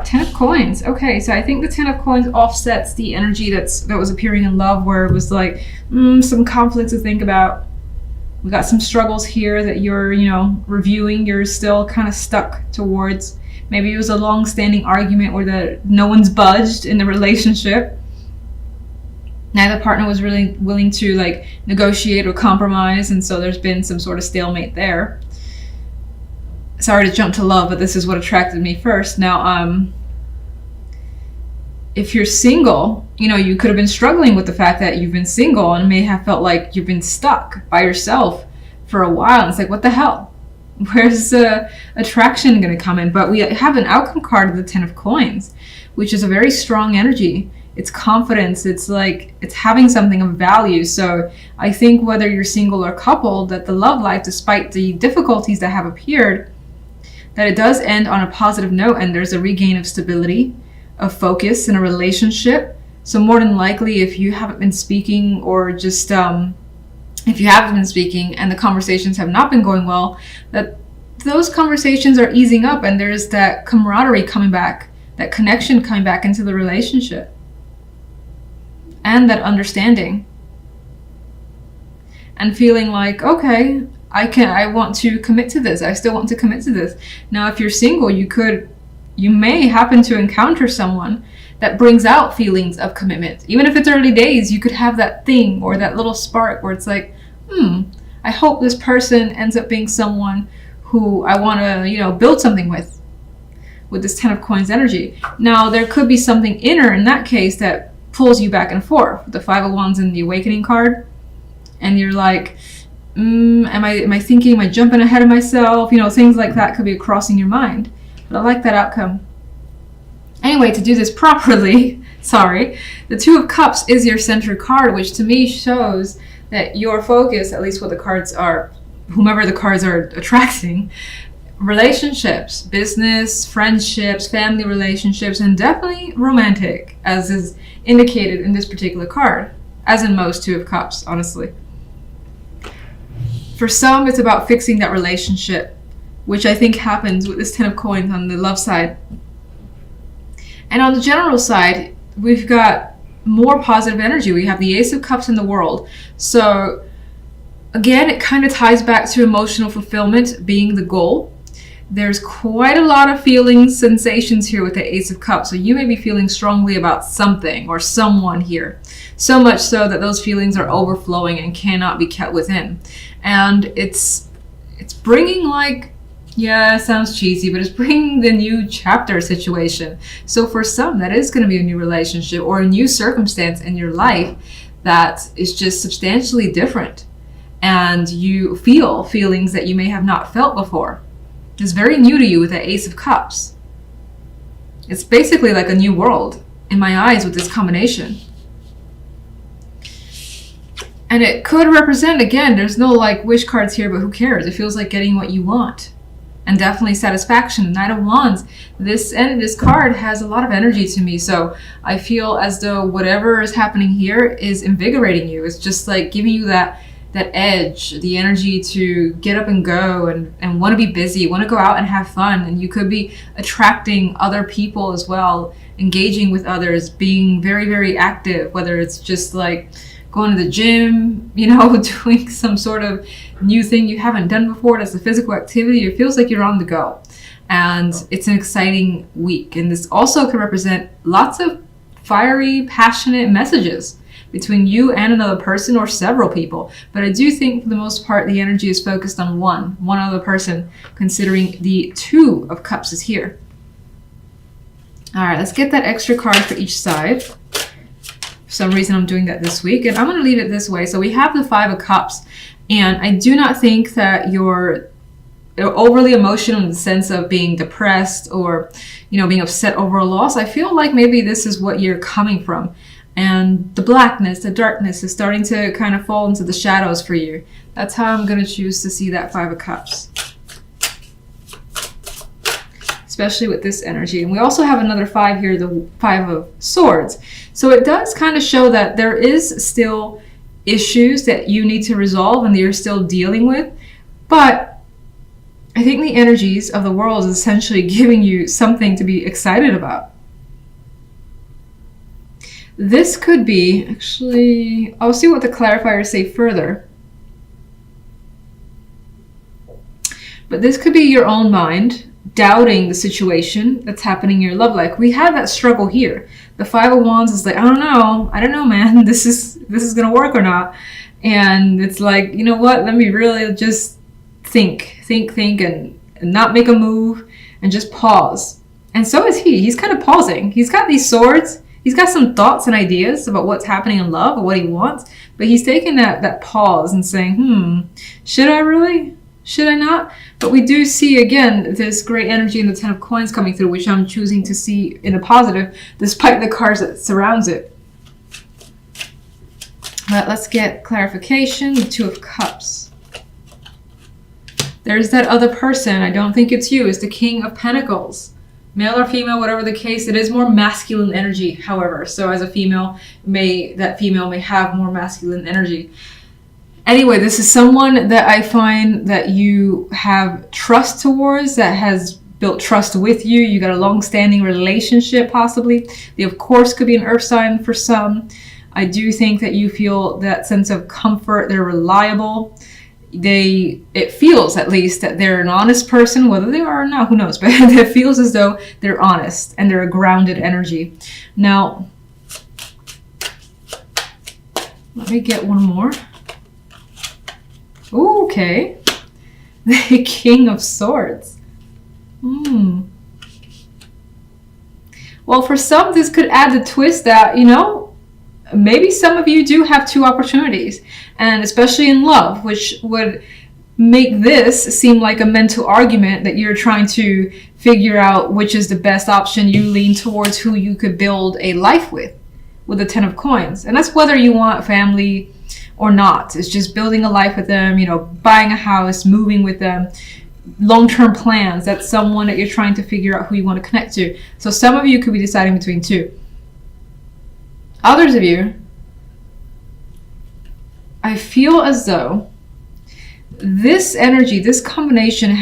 Ten of Coins. Okay, so I think the Ten of Coins offsets the energy that was appearing in love, where it was like some conflicts to think about. We got some struggles here that you're, reviewing. You're still kind of stuck towards. Maybe it was a long-standing argument where no one's budged in the relationship. Neither partner was really willing to like negotiate or compromise, and so there's been some sort of stalemate there. Sorry to jump to love, but this is what attracted me first. Now, if you're single, you could have been struggling with the fact that you've been single and may have felt like you've been stuck by yourself for a while. And it's like, what the hell? Where's the attraction going to come in? But we have an outcome card of the Ten of Coins, which is a very strong energy. It's confidence. It's like it's having something of value. So I think whether you're single or coupled, that the love life, despite the difficulties that have appeared, that it does end on a positive note, and there's a regain of stability, of focus in a relationship. So more than likely, if you haven't been speaking, or just if you have been speaking and the conversations have not been going well, that those conversations are easing up, and there's that camaraderie coming back, that connection coming back into the relationship, and that understanding, and feeling like, okay, I want to commit to this. I still want to commit to this. Now, if you're single, you may happen to encounter someone that brings out feelings of commitment. Even if it's early days, you could have that thing or that little spark where it's like, I hope this person ends up being someone who I want to, build something with this Ten of Coins energy. Now, there could be something inner in that case that pulls you back and forth. The Five of Wands in the Awakening card. And you're like, am I thinking, am I jumping ahead of myself? Things like that could be crossing your mind. But I like that outcome. Anyway, to do this properly, the Two of Cups is your center card, which to me shows that your focus, at least what the cards are, whomever the cards are attracting, relationships, business, friendships, family relationships, and definitely romantic, as is indicated in this particular card, as in most Two of Cups, honestly. For some, it's about fixing that relationship, which I think happens with this Ten of Coins on the love side. And on the general side, we've got more positive energy. We have the Ace of Cups in the World. So again, it kind of ties back to emotional fulfillment being the goal. There's quite a lot of feelings, sensations here with the Ace of Cups. So you may be feeling strongly about something or someone here. So much so that those feelings are overflowing and cannot be kept within. And it's bringing, like, yeah, it sounds cheesy, but it's bringing the new chapter situation. So for some, that is going to be a new relationship or a new circumstance in your life that is just substantially different. And you feel feelings that you may have not felt before. It's very new to you with the Ace of Cups. It's basically like a new world in my eyes with this combination. And it could represent, again, there's no like wish cards here, but who cares? It feels like getting what you want. And definitely satisfaction. Knight of Wands. This card has a lot of energy to me. So I feel as though whatever is happening here is invigorating you. It's just like giving you that edge, the energy to get up and go and want to be busy, want to go out and have fun. And you could be attracting other people as well, engaging with others, being very, very active, whether it's just like going to the gym, doing some sort of new thing you haven't done before. That's a physical activity. It feels like you're on the go. And it's an exciting week. And this also could represent lots of fiery, passionate messages between you and another person or several people. But I do think for the most part, the energy is focused on one other person, considering the Two of Cups is here. All right, let's get that extra card for each side. For some reason, I'm doing that this week, and I'm going to leave it this way. So we have the Five of Cups, and I do not think that you're overly emotional in the sense of being depressed or, being upset over a loss. I feel like maybe this is what you're coming from. And the blackness, the darkness is starting to kind of fall into the shadows for you. That's how I'm going to choose to see that Five of Cups. Especially with this energy. And we also have another five here, the Five of Swords. So it does kind of show that there is still issues that you need to resolve and that you're still dealing with. But I think the energies of the world is essentially giving you something to be excited about. This could be, actually, I'll see what the clarifiers say further. But this could be your own mind doubting the situation that's happening in your love life. We have that struggle here. The Five of Wands is like, I don't know, man, this is gonna work or not. And it's like, you know what, let me really just think and not make a move and just pause. And so is he. He's kind of pausing. He's got these swords. He's got some thoughts and ideas about what's happening in love or what he wants, but he's taking that pause and saying, should I really? Should I not? But we do see, again, this great energy in the Ten of Coins coming through, which I'm choosing to see in a positive, despite the cards that surrounds it. But let's get clarification. The Two of Cups. There's that other person. I don't think it's you. It's the King of Pentacles. Male or female, whatever the case, it is more masculine energy, however. So as a female, that female may have more masculine energy. Anyway, this is someone that I find that you have trust towards, that has built trust with you. You got a long-standing relationship, possibly. They, of course, could be an earth sign for some. I do think that you feel that sense of comfort. They're reliable. It feels, at least, that they're an honest person. Whether they are or not, who knows? But it feels as though they're honest and they're a grounded energy. Now, let me get one more. Ooh, okay. The King of Swords. Well, for some, this could add the twist that, maybe some of you do have two opportunities, and especially in love, which would make this seem like a mental argument that you're trying to figure out which is the best option. You lean towards who you could build a life with the Ten of Coins. And that's whether you want family or not. It's just building a life with them, buying a house, moving with them, long-term plans. That's someone that you're trying to figure out who you want to connect to. So some of you could be deciding between two. Others of you, I feel as though this energy, this combination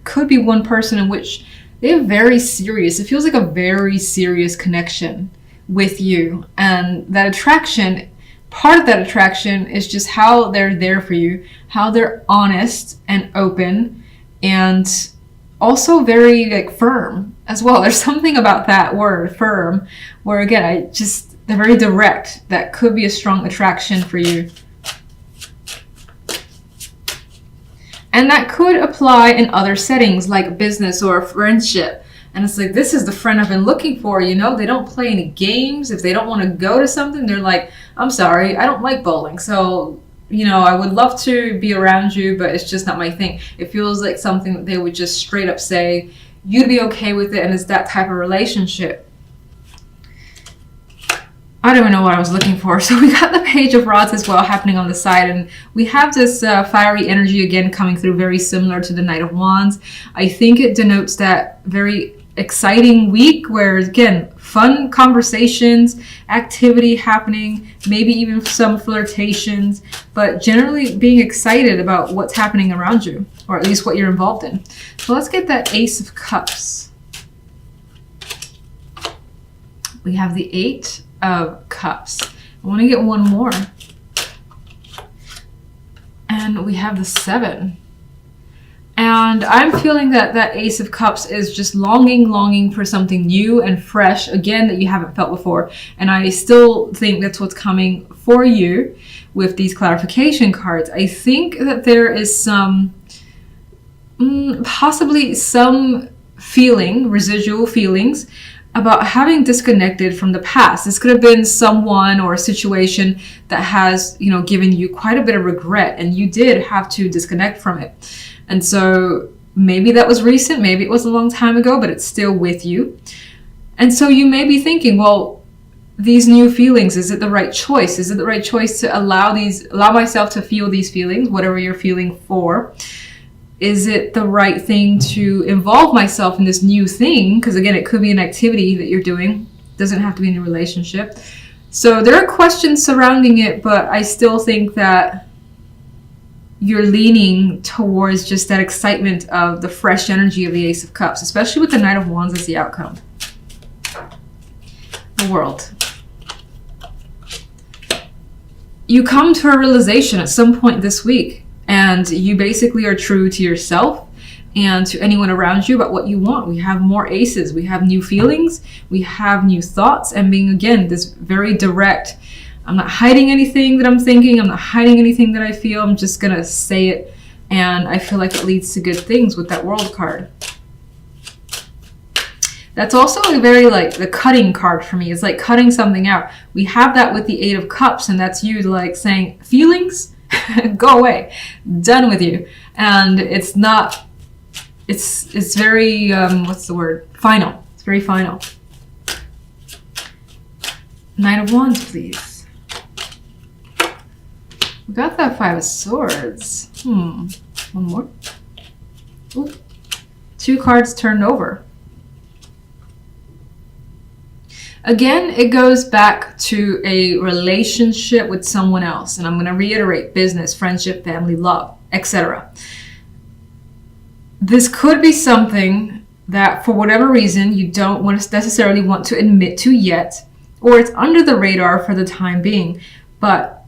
could be one person in which they're very serious. It feels like a very serious connection with you. And that attraction, part of that attraction is just how they're there for you, how they're honest and open, and also very firm as well. There's something about that word, firm, where again, they're very direct. That could be a strong attraction for you. And that could apply in other settings like business or friendship. And it's like, this is the friend I've been looking for, They don't play any games. If they don't want to go to something, they're like, I'm sorry, I don't like bowling. So, I would love to be around you, but it's just not my thing. It feels like something that they would just straight up say, you'd be okay with it, and it's that type of relationship. I don't even know what I was looking for. So we got the Page of Rods as well happening on the side, and we have this fiery energy again coming through, very similar to the Knight of Wands. I think it denotes that very exciting week where, again, fun conversations, activity happening, maybe even some flirtations, but generally being excited about what's happening around you, or at least what you're involved in. So let's get that Ace of Cups. We have the Eight of Cups. I want to get one more. And we have the Seven. And I'm feeling that Ace of Cups is just longing for something new and fresh, again, that you haven't felt before. And I still think that's what's coming for you with these clarification cards. I think that there is possibly some residual feelings about having disconnected from the past. This could have been someone or a situation that has, given you quite a bit of regret, and you did have to disconnect from it. And so maybe that was recent, maybe it was a long time ago, but it's still with you. And so you may be thinking, well, these new feelings, is it the right choice? Is it the right choice to allow myself to feel these feelings, whatever you're feeling for? Is it the right thing to involve myself in this new thing? Because again, it could be an activity that you're doing. It doesn't have to be in a relationship. So there are questions surrounding it, but I still think that you're leaning towards just that excitement of the fresh energy of the Ace of Cups, especially with the Knight of Wands as the outcome. The World. You come to a realization at some point this week, and you basically are true to yourself and to anyone around you about what you want. We have more aces, we have new feelings, we have new thoughts, and being, again, this very direct. I'm not hiding anything that I'm thinking, I'm not hiding anything that I feel, I'm just gonna say it, and I feel like it leads to good things with that World card. That's also a very, like, the cutting card for me. It's like cutting something out. We have that with the Eight of Cups, and that's you, like, saying, feelings, go away, done with you. And it's not, it's very, what's the word? Final. It's very final. Knight of Wands, please. We got that Five of Swords. One more. Ooh. 2 cards turned over. Again, it goes back to a relationship with someone else. And I'm going to reiterate: business, friendship, family, love, etc. This could be something that, for whatever reason, you don't necessarily want to admit to yet, or it's under the radar for the time being. But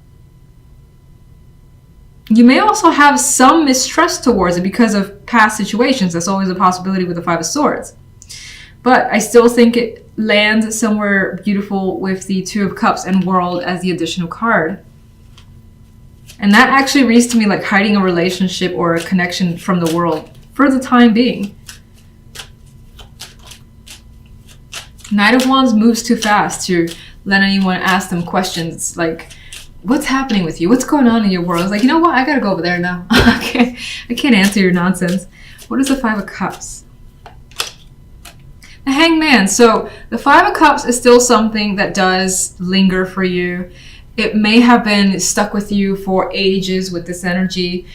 you may also have some mistrust towards it because of past situations. That's always a possibility with the Five of Swords. But I still think it lands somewhere beautiful with the Two of Cups and World as the additional card. And that actually reads to me like hiding a relationship or a connection from the world for the time being. Knight of Wands moves too fast to let anyone ask them questions like, what's happening with you? What's going on in your world? It's like, you know what? I gotta go over there now. I can't answer your nonsense. What is the Five of Cups? The Hangman. So the Five of Cups is still something that does linger for you. It may have been stuck with you for ages with this energy.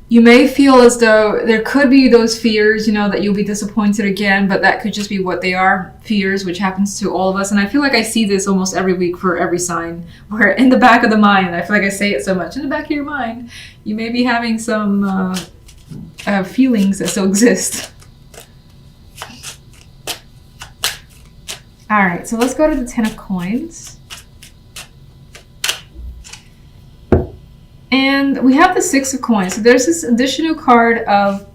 You may feel as though there could be those fears, you know, that you'll be disappointed again, but that could just be what they are, fears, which happens to all of us. And I feel like I see this almost every week for every sign, where in the back of the mind, I feel like I say it so much, in the back of your mind, you may be having some feelings that still exist. All right, so let's go to the Ten of Coins. And we have the Six of Coins. So there's this additional card of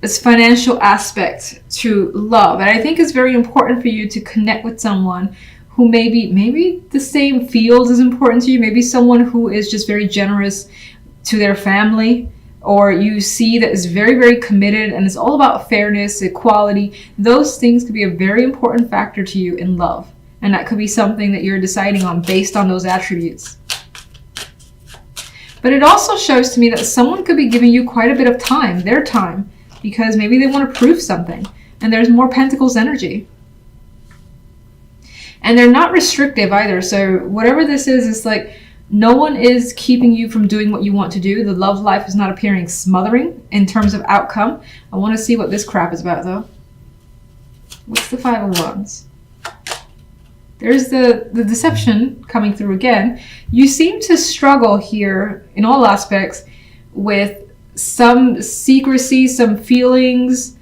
this financial aspect to love. And I think it's very important for you to connect with someone who maybe the same field is important to you. Maybe someone who is just very generous to their family, or you see that is very, very committed and it's all about fairness, equality. Those things could be a very important factor to you in love. And that could be something that you're deciding on based on those attributes. But it also shows to me that someone could be giving you quite a bit of time, their time, because maybe they want to prove something. And there's more Pentacles energy. And they're not restrictive either. So whatever this is, it's like no one is keeping you from doing what you want to do. The love life is not appearing smothering in terms of outcome. I want to see what this crap is about, though. What's the Five of Wands? There's the deception coming through again. You seem to struggle here in all aspects with some secrecy, some feelings,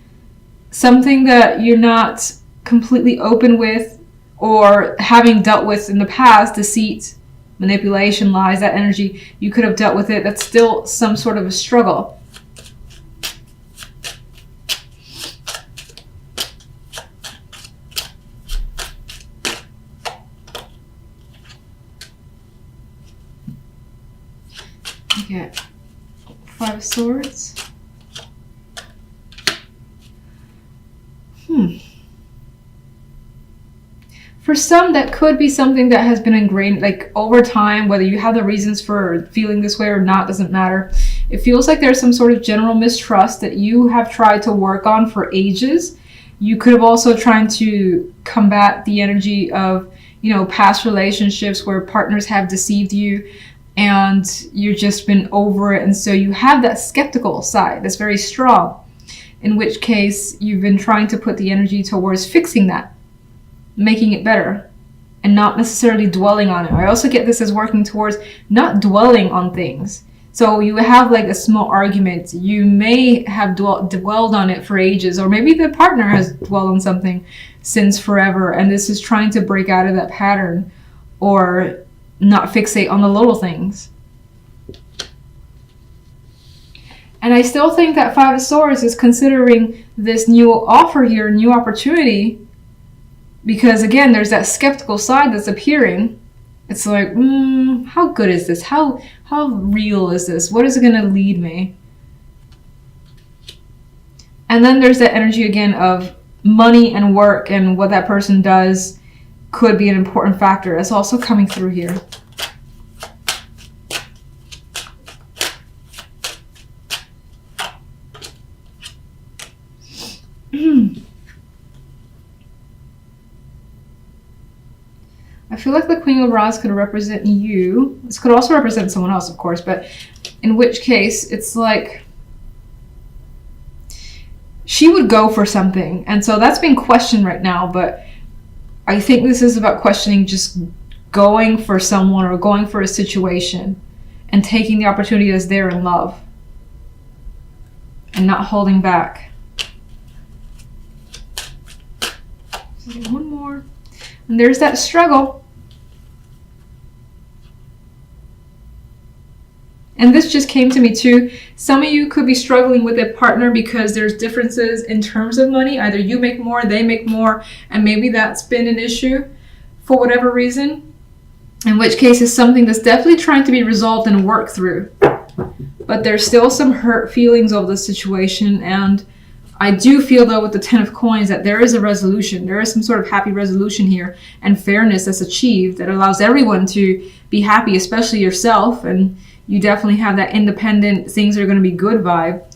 something that you're not completely open with, or having dealt with in the past, deceit, manipulation, lies, that energy, you could have dealt with it. That's still some sort of a struggle. Okay, Five of Swords. For some, that could be something that has been ingrained, like over time, whether you have the reasons for feeling this way or not, doesn't matter. It feels like there's some sort of general mistrust that you have tried to work on for ages. You could have also tried to combat the energy of, you know, past relationships where partners have deceived you and you've just been over it. And so you have that skeptical side that's very strong, in which case you've been trying to put the energy towards fixing that, making it better, and not necessarily dwelling on it. I also get this as working towards not dwelling on things. So you have like a small argument. You may have dwelled on it for ages, or maybe the partner has dwelled on something since forever, and this is trying to break out of that pattern or not fixate on the little things. And I still think that Five of Swords is considering this new offer here, new opportunity, because again, there's that skeptical side that's appearing. It's like, how good is this? How real is this? What is it going to lead me? And then there's that energy again of money and work, and what that person does could be an important factor. That's also coming through here. I feel like the Queen of Rods could represent you. This could also represent someone else, of course, but in which case it's like she would go for something. And so that's being questioned right now, but I think this is about questioning just going for someone or going for a situation and taking the opportunity that's there in love and not holding back. One more. And there's that struggle. And this just came to me too. Some of you could be struggling with a partner because there's differences in terms of money. Either you make more, they make more, and maybe that's been an issue for whatever reason. In which case it's something that's definitely trying to be resolved and worked through. But there's still some hurt feelings over the situation, and I do feel though with the Ten of Coins that there is a resolution. There is some sort of happy resolution here and fairness that's achieved that allows everyone to be happy, especially yourself. And you definitely have that independent, things are going to be good vibe.